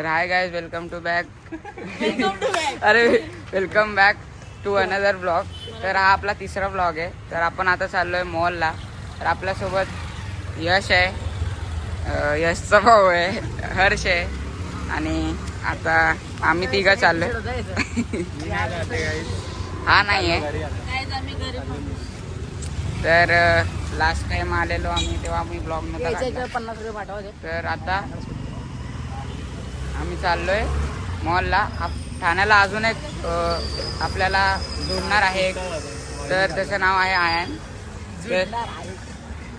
तर hi guys, welcome to back. अरे welcome back to another blog. तर हा आपला तिसरा ब्लॉग आहे. तर आपण आता चाललोय मॉलला. तर आपल्यासोबत यश आहे, यशचा भाऊ आहे, हर्ष आहे आणि आता आम्ही तिघं चाललोय. हा नाही आहे. तर लास्ट टाइम आलेलो आम्ही तेव्हा आम्ही ब्लॉग नव्हता. 50 रुपये पाठवा. तर आता आम्ही चाललोय मॉलला. ठाण्याला अजून एक आपल्याला जोडणार आहे. तर त्याचं नाव आहे आयन.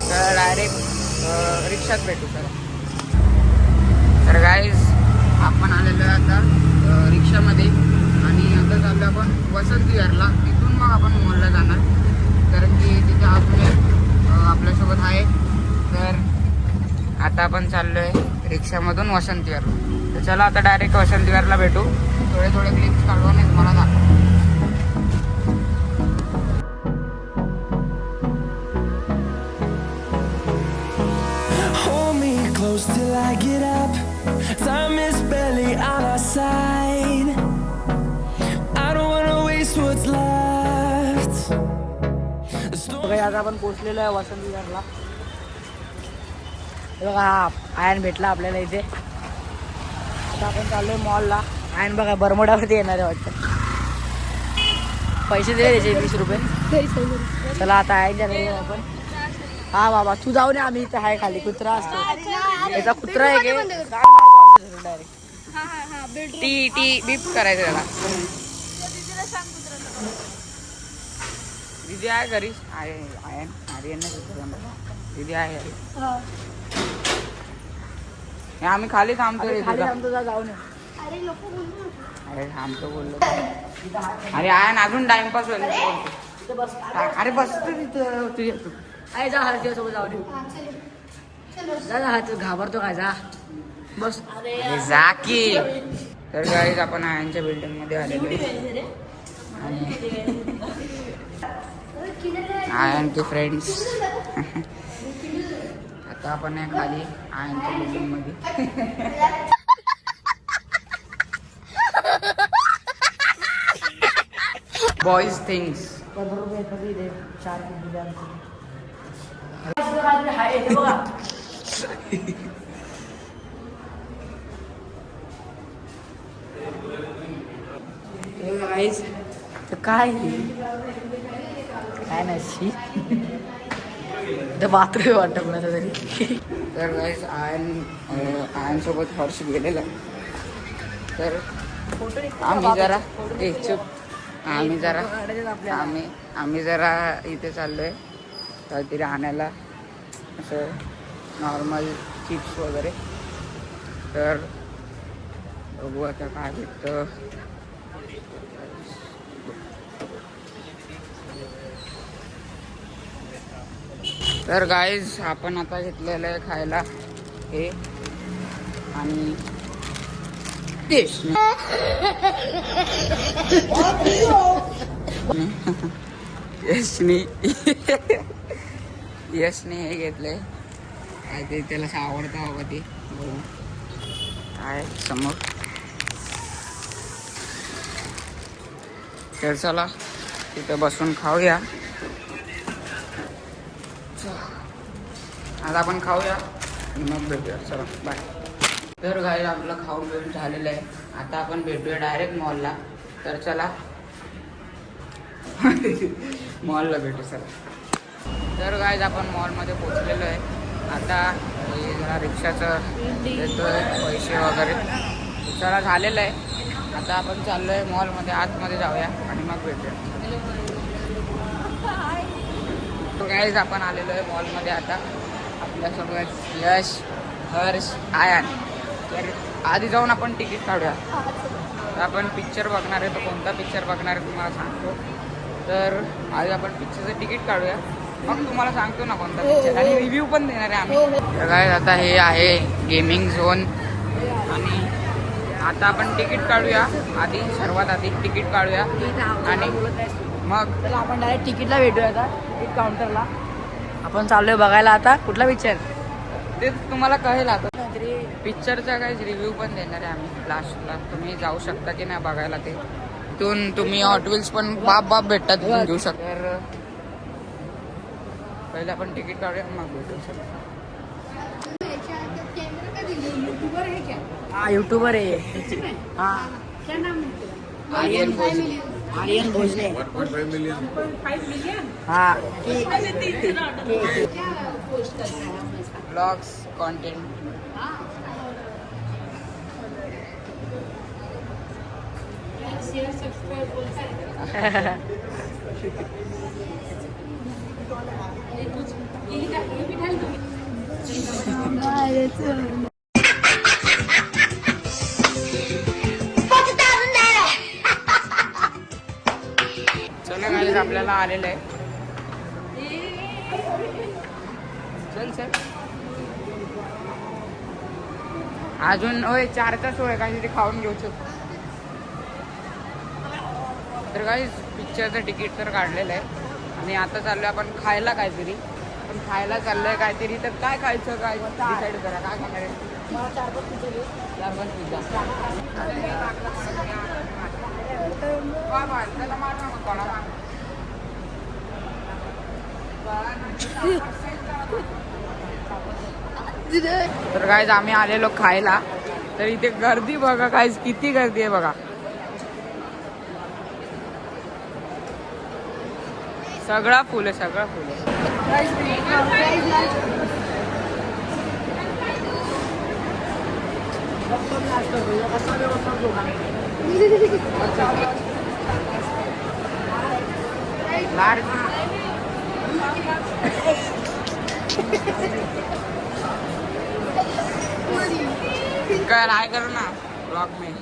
तर डायरेक्ट रिक्षात भेटू. तर गाईज आपण आलेलो आहे आता रिक्षामध्ये आणि आता चाललो आपण वसंत विहारला. तिथून मग आपण मॉलला जाणार, कारण की तिथे अजून एक आपल्यासोबत आहे. तर आता आपण चाललोय रिक्षामधून वसंत विहारला. तर चला आता डायरेक्ट वसंत विहारला भेटू. थोडे क्लिप्स काढू आणि तुम्हाला दाखवू. Close till I get up. Time is barely on our side. I don't wanna waste what's left. आता आपण पोहोचलेलो आहे वसंत विहारला. बघा हा आयन भेटला आपल्याला इथे. आता आपण चाललोय मॉलला. आयन बघा बरमोड्यावरती येणार आहे वाटतं. पैसे दे त्याचे 20 रुपये. चला आता आयनच्या घरी आपण. हा बाबा तू जाऊ नये, आम्ही इथे आहे खाली. कुत्रा असतो याचा. कुत्रा आहे की डायरेक्ट टी बीप करायचं त्याला. दीदी आहे घरी. आयन आर्यन दीदी आहे घरी. आम्ही खाली थांबतो. जाऊ नये. अरे थांबतो बोललो. अरे आयन अजून टाइमपास होईल. अरे बस तिथं तू. आहे जा हळदी सोबत जाऊ नये. जा तू घाबरतो काय. जा बस. अरे जा की. तर गाईज आपण आयनच्या बिल्डिंग मध्ये आलेलो आहे आणि आयन के फ्रेंड्स. आता आपण आहे खाली आयनच्या बिल्डिंग मध्ये. Boys things. 15 रुपये कधी दे. 4 किलो द्या. काय नाही बाथरूम वाटत मला तरी. तर गाईज आयन सोबत हर्ष गेलेला. तर आम्ही जरा इथे चाललोय काहीतरी आणायला, असं नॉर्मल चिप्स वगैरे. तर बघू आता काय भेटतं. तर गाईज आपण आता घेतलेलं आहे खायला हे आणि यशने हे घेतलंय. काय ते त्याला आवडतं हवं ते बघू काय समोर. तर चला तिथं बसून खाऊया. आज आपण खाऊया मग भेटूया. चला बाय. तर गाईज आपलं खाऊन पिऊन झालेलं आहे. आता आपण भेटूया डायरेक्ट मॉलला. तर चला मॉलला भेटू. चला. तर गाईज आपण मॉलमध्ये पोचलेलो आहे. आता जरा रिक्षाचं देतोय पैसे वगैरे. चला झालेलं आहे. आता आपण चाललो आहे मॉलमध्ये. आतमध्ये जाऊया आणि मग भेटूया. तर गाईज आपण आलेलो आहे मॉलमध्ये. आता आपल्यासोबत यश, हर्ष, आयन. तर आधी जाऊन आपण तिकीट काढूया. तर आपण पिक्चर बघणार आहे. तो कोणता पिक्चर बघणार आहे तुम्हाला सांगतो. तर आधी आपण पिक्चरचं तिकीट काढूया, मग तुम्हाला सांगतो ना कोणता पिक्चर, आणि रिव्ह्यू पण देणार आहे आम्ही. तर काय आता हे आहे गेमिंग झोन आणि आता आपण तिकीट काढूया. सर्वात आधी तिकीट काढूया आणि मग चला आपण डायरेक्ट तिकीटला भेटूया. आता तिकीट काउंटरला आपण चाललोय बघायला आता कुठला पिक्चर ते तुम्हाला कळेल. आता काहीतरी पिक्चरचा काहीच रिव्ह्यू पण देणार आहे आम्ही लास्टला. तुम्ही जाऊ शकता की नाही बघायला ते. तिथून तुम्ही हॉट व्हील्स पण बाप भेटतात, तिथून घेऊ शकता. तर पहिलं आपण तिकीट काढूया मग भेटू शकतो. हा युट्यूबर आहे. हा आर्यन भोजने. हा ब्लॉग्स कॉन्टेंट. चला गाईज आपल्याला आलेलं आहे. चल चल अजून होय 4चा शो आहे, काहीतरी खाऊन घेऊ शकतो. तर गाईज पिक्चरचं तिकीट तर काढलेलं आहे आणि आता चाललोय आपण खायला काहीतरी. पण खायला चाललोय काहीतरी, तर काय खायचं काय डिसाईड करा. काय खाणार आहे? 4-5 पिझ्झा. तर गाईज आम्ही आलेलो खायला. तर इथे गर्दी बघा गाईज, किती गर्दी आहे बघा. सगळा फुल आहे, सगळा फुल आहे. लार्ज काय राय करो ना ब्लॉग में.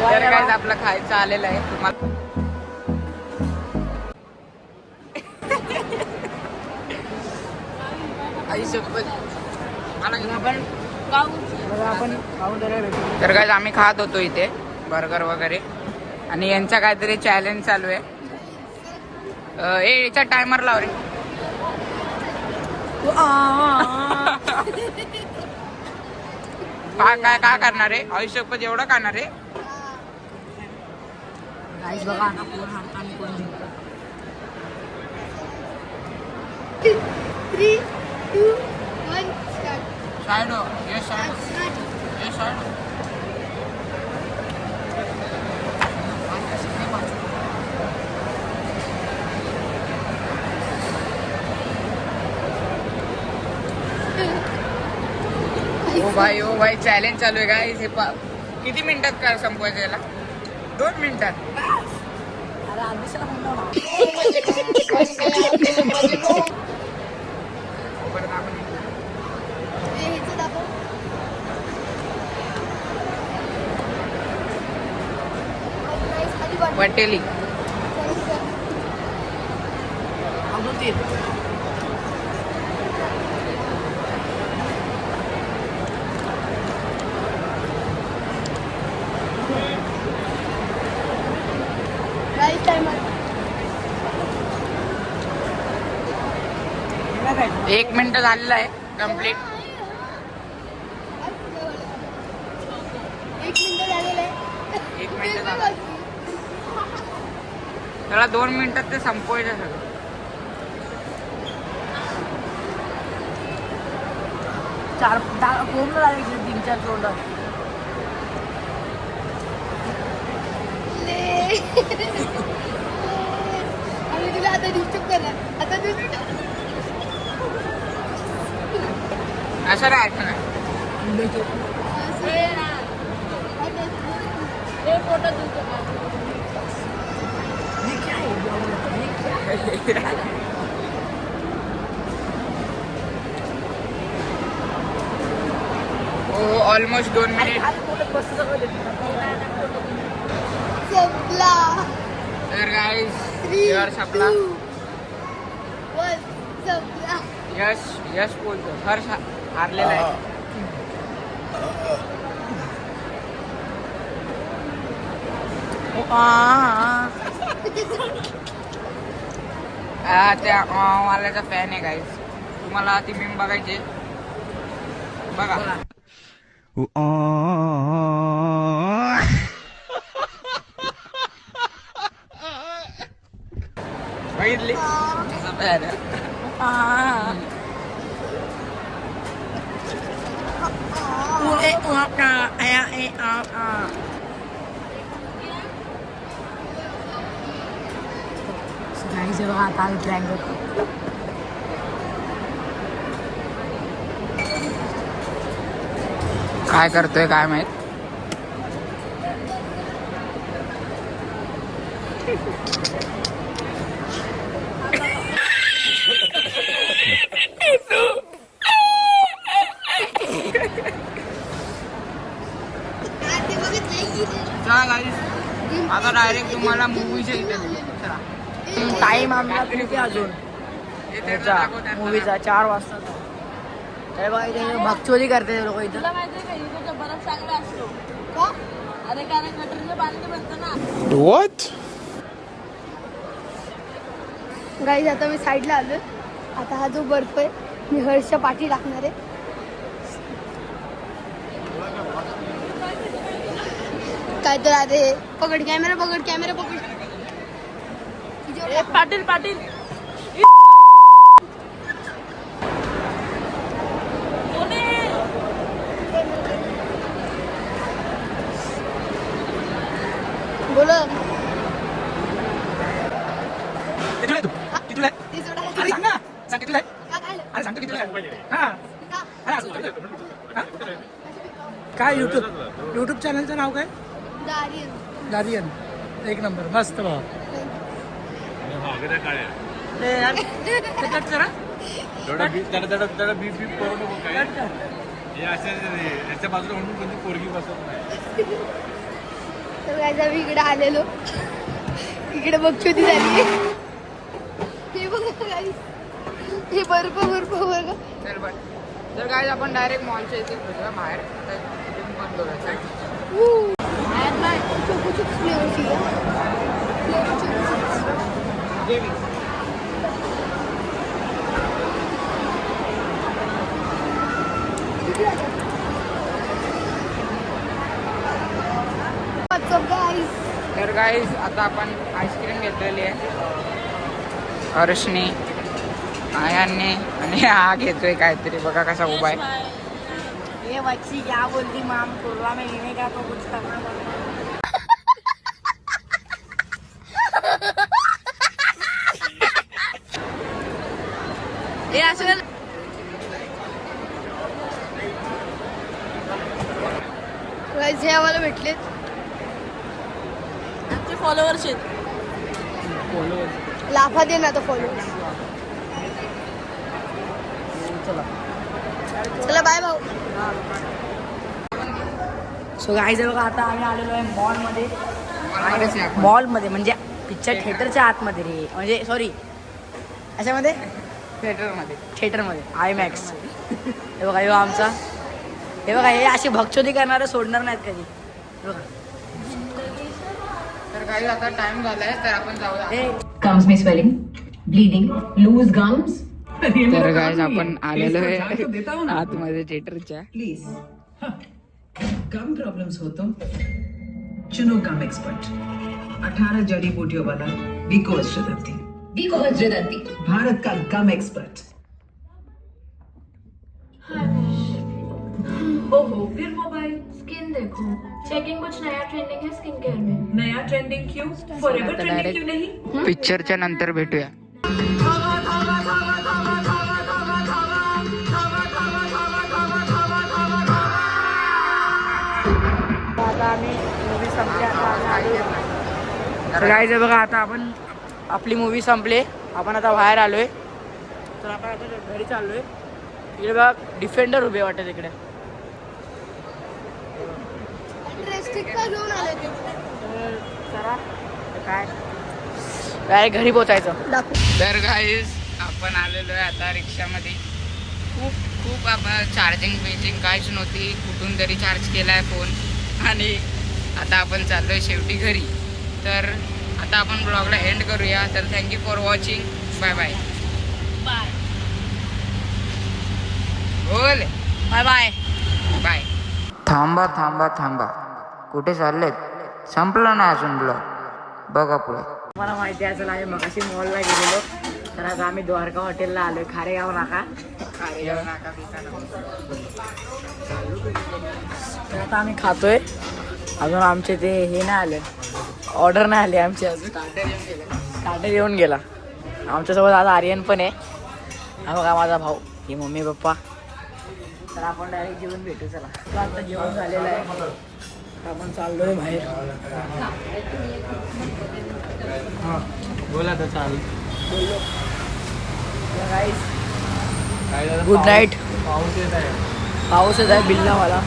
तर काय आपलं खायचं आलेलं आहे तुम्हाला. आई शपथ तर काय आम्ही खात होतो इथे बर्गर वगैरे आणि यांचा काहीतरी चॅलेंज चालू आहे. याचा टायमर लाव रे. काय काय करणार आहे? आयुष्यपत एवढं खाणार आहे? बघा ना कोण हारता आणि कोण जिंकतं. 3, 2, 1 स्टार्ट. साइड हो, ये साइड, ये साइड. ओ भाई चॅलेंज चालू आहे गाईस. हे किती मिनिटात काय संपवायचं याला? 2 मिनिटात. अरे आधीशाला म्हणलं हेचं दाखव. खाली बघ. पटेली राईट टाइमर. 1 मिनिट झालेला आहे कम्प्लीट. 1 मिनिट झालेलं आहे. 1 मिनिट झालं. त्याला 2 मिनिटात ते संपवायचं सगळं. पूर्ण झाले 3-4 तोंड. आम्ही तुला आता डिस्टर्ब करणार. आता असं राहायचं ना. हो ऑलमोस्ट 2 मिनिट. संपला. तर गाईस 3, यश आपला 2, 1 संपला. यश बोलतो. हर्ष हारलेला आहे. त्या वाल्याचा फॅन आहे गाईज. तुम्हाला ती मीम बघायची बघा. बघितली बघा आता आम्ही प्लॅन करतो. काय करतोय काय माहित. ते बघितलंय चला गाईस आता डायरेक्ट तुम्हाला मूवीच्या इथे नेऊ. चला. टाइम आम्हाला किती अजून मूवीचा 4 वाजता. काय बघा इथे भक्चोदी करते लोक इथं. तुला माहितीये का इथे बरफ चांगला असतो. अरे कारण गटरचं पाणी बनतं ना. गाईज आता मी साईडला आलोय. आता हा जो बर्फ आहे मी हर्षच्या पाठी टाकणार आहे. काय तर अरे पकड कॅमेरा पकड कॅमेरा पकड. पाटील पाटील बोलो काय युट्यूब चॅनलचं नाव काय? गार्डियन. एक नंबर मस्त भाव. याच्या बाजूला म्हणून कोणती पोरगी बसत नाही. तर गायचा मी इकडे आलेलो. इकडे बघछोती झाली. हे बघा गाईस हे बर्फ बघा. चल बट तर गाईज आपण डायरेक्ट मॉलच्या इथे भेटूया बाहेर. आता इथे बंद करायचं. चोको चिप्स फ्लेवरची तर गाईज आता आपण आईस्क्रीम घेतलेली आहे हर्षने आयांनी आणि हा घेतोय काहीतरी बघा कसा उभा आहे. ये बच्ची क्या बोलती माम कोरवा में लेने का तो कुछ करना पड़ेगा. हे असं गाईस हे आम्हाला भेटलेत. आमचे फॉलोअर्स आहेत. लाफा दे ना तो फॉलोअर्स. चला बाय भाऊ. सो गाईज बघा आता आम्ही आलेलो आहे मॉलमध्ये. मॉलमध्ये म्हणजे पिक्चर थिएटरच्या आतमध्ये रे. म्हणजे सॉरी अशामध्ये थिएटरमध्ये आयमॅक्स. हे बघा हे आमचा. हे बघा हे अशी भक्षोदी करणारे सोडणार नाहीत कधी. बघा तर गाईज आता टाइम झालाय तर आपण जाऊया. हे Gums में swelling, bleeding, loose gums. तर गाईज आपण आलेलो आहे आतमध्ये थिएटरच्या. प्लीज गम प्रॉब्लम्स हो तो चुनो गम एक्सपर्ट 18 जड़ी बूटियों वाला विको वज्रदंती. Vico Vajradanti. भारत का गम एक्सपर्ट. ओहो फिर मोबाइल. स्किन देखो. चेकिंग कुछ नया ट्रेंडिंग है स्किन केयर में. नया ट्रेंडिंग क्यों? फॉरएवर ट्रेंडिंग क्यों नहीं? पिक्चरच्या नंतर भेटूया. आता आम्ही मूवी संपली. आता आम्ही आलो. तर गाईज बघा आता आपण आपली मूवी संपली. आपण आता बाहेर आलोय. तर आपण आता घरी चाललोय. इकडे बघा डिफेंडर उभे वाटत इकडे. घेऊन आले ते. तर चला काय डायरेक्ट घरी पोचायचं. दाखव. तर गाईज आपण आलेलो आहे आता रिक्षामध्ये. खूप आपण चार्जिंग बिजिंग काहीच नव्हती, कुठून तरी चार्ज केला आहे फोन आणि आता आपण चाललो आहे शेवटी घरी. तर आता आपण ब्लॉगला एंड करूया. तर thank you for watching. Bye bye. Bye बोल बाय बाय. बाय. थांबा थांबा थांबा, कुठे चाललेत? संपलं ना अजून ब्लॉग, बघा पुढे. मला माहिती आहे, चला आम्ही मगाशी मॉलला गेलेलो, तर आता आम्ही द्वारका हॉटेलला आलोय, खारेगाव नाका. तर आता आम्ही खातोय. अजून आमचे ते हे नाही आले, ऑर्डर नाही आली आमची अजून. स्टार्टर येऊन गेला. आमच्यासोबत आता आर्यन पण आहे. हा बघा माझा भाऊ, ही मम्मी पप्पा. तर आपण डायरेक्ट जेवण भेटू. चला आता जेवण झालेलं आहे, आपण चाललोय बाहेर. बोला तर चाल. Good night. पाऊस येत आहे. पाऊस येत आहे बिल्लावाला.